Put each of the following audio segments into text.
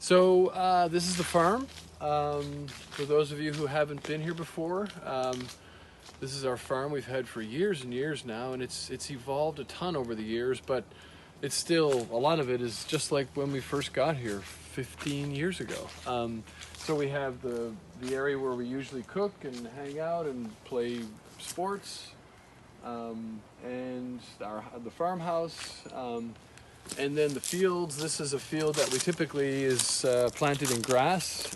This is the farm. For those of you who haven't been here before, this is our farm we've had for years and years now, and it's evolved a ton over the years, but it's still, a lot of it is just like when we first got here 15 years ago. So we have the area where we usually cook and hang out and play sports, and the farmhouse. And then the fields, this is a field that we typically is planted in grass.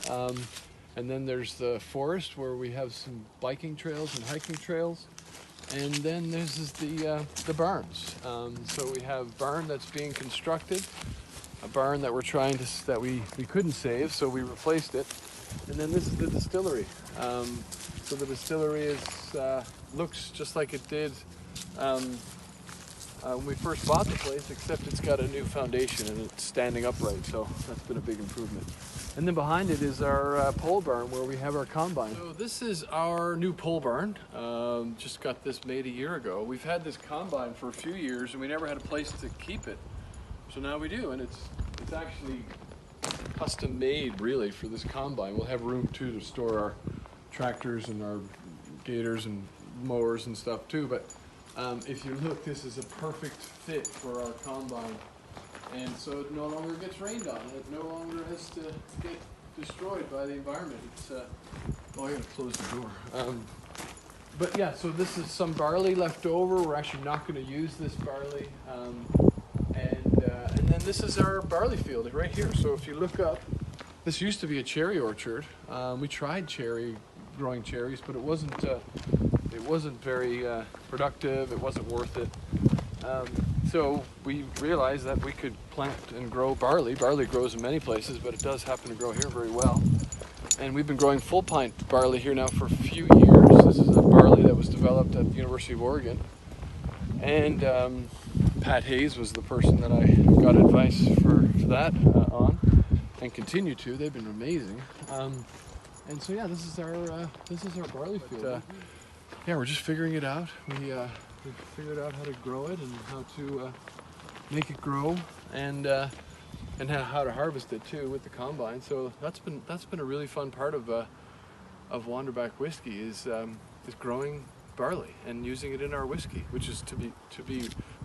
And then there's the forest where we have some biking trails and hiking trails. And then there's the barns. So we have barn that's being constructed, a barn that we're trying to, that we couldn't save, so we replaced it. And then this is the distillery. So the distillery looks just like it did when we first bought the place, except it's got a new foundation and it's standing upright, so that's been a big improvement. And then behind it is our pole barn where we have our combine. So this is our new pole barn. Just got this made a year ago. We've had this combine for a few years and we never had a place to keep it. So now we do, and it's actually custom made really for this combine. We'll have room too to store our tractors and our gators and mowers and stuff too, but if you look, this is a perfect fit for our combine, and so it no longer gets rained on. It no longer has to get destroyed by the environment. Oh, I gotta close the door. But yeah, so this is some barley left over. We're actually not going to use this barley, and then this is our barley field right here. So if you look up, this used to be a cherry orchard. We tried growing cherries, but it wasn't very productive. It wasn't worth it. So we realized that we could plant and grow barley. Barley grows in many places, but it does happen to grow here very well. And we've been growing full pint barley here now for a few years. This is a barley that was developed at the University of Oregon. And Pat Hayes was the person that I got advice for that on, and continue to. They've been amazing. And so yeah, this is our barley field. Yeah, we're just figuring it out. We figured out how to grow it and how to make it grow, and how to harvest it too with the combine. So that's been a really fun part of Wanderback whiskey is growing barley and using it in our whiskey, which is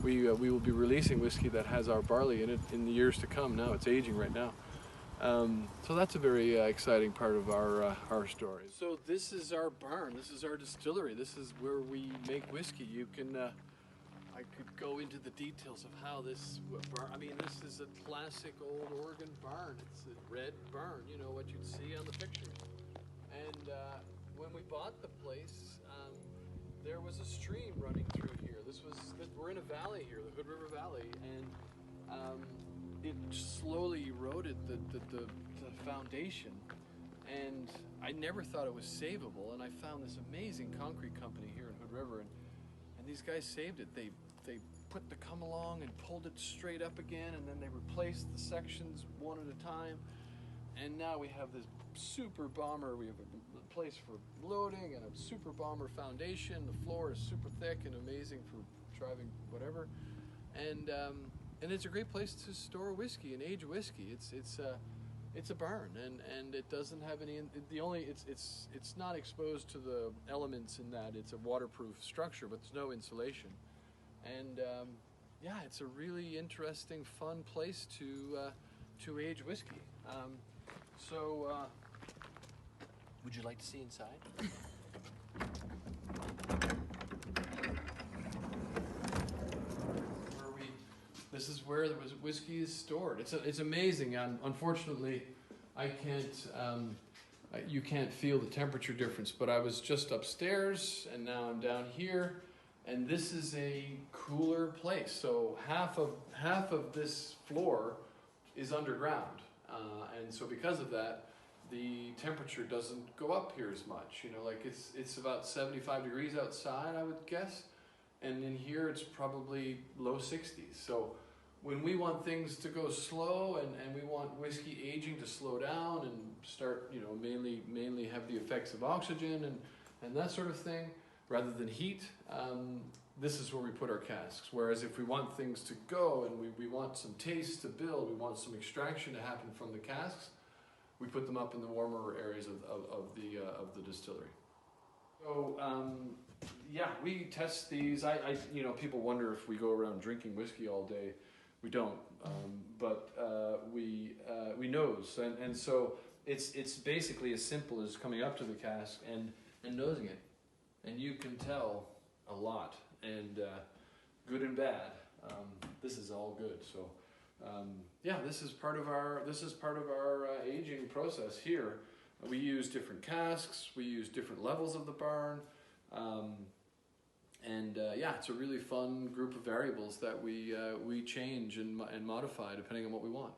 we will be releasing whiskey that has our barley in it in the years to come. Now it's aging right now. So that's a very exciting part of our story. So this is our barn. This is our distillery. This is where we make whiskey. You can, I could go into the details of how this barn. I mean, this is a classic old Oregon barn. It's a red barn. You know what you'd see on the pictures. And when we bought the place, there was a stream running through here. We're in a valley here, the Hood River Valley, and it slowly eroded the foundation, and I never thought it was savable, and I found this amazing concrete company here in Hood River, and these guys saved it. They put the come along and pulled it straight up again, and then they replaced the sections one at a time, and now we have this super bomber. We have a place for loading and a super bomber foundation. The floor is super thick and amazing for driving whatever, and it's a great place to store whiskey and age whiskey. It's a barn, and it doesn't have any. It's not exposed to the elements in that it's a waterproof structure, but there's no insulation. And yeah, it's a really interesting, fun place to age whiskey. Would you like to see inside? This is where the whiskey is stored. It's amazing. Unfortunately, I can't. You can't feel the temperature difference. But I was just upstairs, and now I'm down here, and this is a cooler place. So half of this floor is underground, and so because of that, the temperature doesn't go up here as much. You know, like it's about 75 degrees outside, I would guess. And in here it's probably low 60s. So when we want things to go slow and we want whiskey aging to slow down and start, you know, mainly have the effects of oxygen and that sort of thing, rather than heat, this is where we put our casks. Whereas if we want things to go and we want some taste to build, we want some extraction to happen from the casks, we put them up in the warmer areas of the distillery. So yeah, we test these. You know, people wonder if we go around drinking whiskey all day. We don't, but we nose, and so it's basically as simple as coming up to the cask and nosing it, and you can tell a lot, and good and bad. This is all good. So yeah, this is part of our aging process here. We use different casks. We use different levels of the barn. Yeah, it's a really fun group of variables that we change and modify depending on what we want.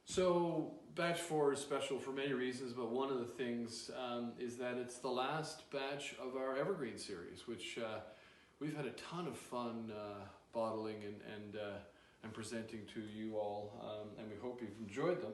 So batch 4 is special for many reasons, but one of the things is that it's the last batch of our Evergreen series, which we've had a ton of fun bottling and presenting to you all, and we hope you've enjoyed them.